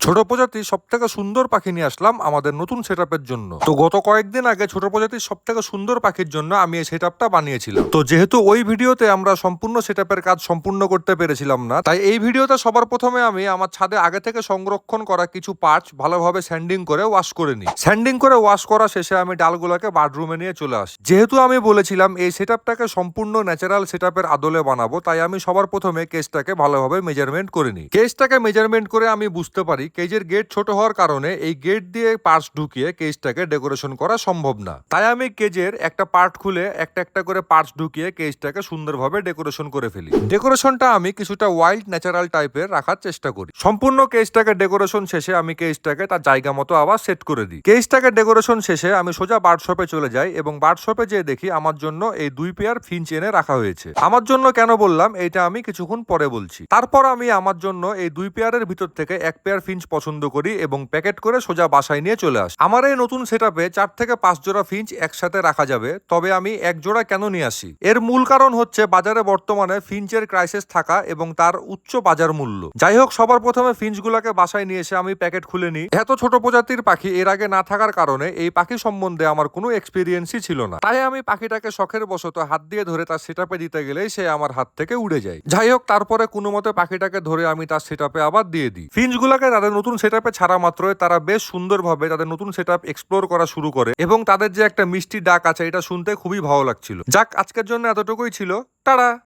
ছোট প্রজাতির সব থেকে সুন্দর পাখি নিয়ে আসলাম আমাদের নতুন সেটআপের জন্য। তো গত কয়েকদিন আগে ছোট প্রজাতির সব থেকে সুন্দর পাখির জন্য আমি এই সেটআপটা বানিয়েছিলাম। তো যেহেতু ওই ভিডিওতে আমরা সম্পূর্ণ সেটআপের কাজ সম্পূর্ণ করতে পেরেছিলাম না, তাই এই ভিডিওতে সবার প্রথমে আমি আমার ছাদে আগে থেকে সংরক্ষণ করা কিছু পার্টস ভালোভাবে স্যান্ডিং করে ওয়াশ করে নিই। স্যান্ডিং করে ওয়াশ করা শেষে আমি ডালগুলোকে বাথরুমে নিয়ে চলে আসি। যেহেতু আমি বলেছিলাম এই সেটআপটাকে সম্পূর্ণ ন্যাচারাল সেটআপের আদলে বানাবো, তাই আমি সবার প্রথমে কেজটাকে ভালোভাবে মেজারমেন্ট করে নিই। কেজটাকে মেজারমেন্ট করে আমি বুঝতে পারি কেজের গেট ছোট হওয়ার কারণে এই গেট দিয়ে পার্টস ঢুকিয়ে কেজটাকে ডেকোরেশন করা সম্ভব না। তাই আমি কেজের একটা পার্ট খুলে একটা একটা করে পার্টস ঢুকিয়ে কেজটাকে সুন্দরভাবে ডেকোরেশন করে ফেলি। ডেকোরেশনটা আমি কিছুটা ওয়াইল্ড ন্যাচারাল টাইপের রাখার চেষ্টা করি। সম্পূর্ণ কেজটাকে ডেকোরেশন শেষে আমি কেজটাকে তার জায়গা মতো আবার সেট করে দিই। কেজটাকে ডেকোরেশন শেষে আমি সোজা বার্ড শপে চলে যাই এবং বার্ড শপে যেয়ে দেখি আমার জন্য এই 2 পেয়ার ফিঞ্চ এনে রাখা হয়েছে। আমার জন্য কেন বললাম এইটা আমি কিছুক্ষণ পরে বলছি। তারপর আমি আমার জন্য এই 2 পেয়ারের ভিতর থেকে 1 পেয়ার ফিঞ্চ পছন্দ করি এবং প্যাকেট করে সোজা বাসায় নিয়ে চলে আসি। আমার এই নতুন সেটআপে 4 থেকে 5 জোড়া ফিঞ্চ একসাথে রাখা যাবে, তবে আমি এক জোড়া কেন নিয়ে আসি এর মূল কারণ হচ্ছে বাজারে বর্তমানে ফিঞ্চের ক্রাইসিস থাকা এবং তার উচ্চ বাজার মূল্য। যাই হোক, সবার প্রথমে ফিঞ্চগুলোকে বাসায় নিয়ে এসে আমি প্যাকেট খুলে নিই। এত ছোট প্রজাতির পাখি এর আগে না থাকার কারণে এই পাখি সম্বন্ধে আমার কোনো এক্সপিরিয়েন্সই ছিল না। তাই আমি পাখিটাকে শখের বশত হাত দিয়ে ধরে তার সেটআপে দিতে গেলেই সে আমার হাত থেকে উড়ে যায়। যাই হোক, তারপরে কোনো মতে পাখিটাকে ধরে আমি তার সেটআপে আবার দিয়ে দিই। ফিঞ্চগুলোকে তাদের নতুন সেটআপে ছাড়া মাত্রই তারা বেশ সুন্দরভাবে তাদের নতুন সেটআপ এক্সপ্লোর করা শুরু করে এবং তাদের যে একটা মিষ্টি ডাক আছে এটা শুনতে খুবই ভালো লাগছিল। যাক, আজকের জন্য এতটুকুই ছিল। টাটা।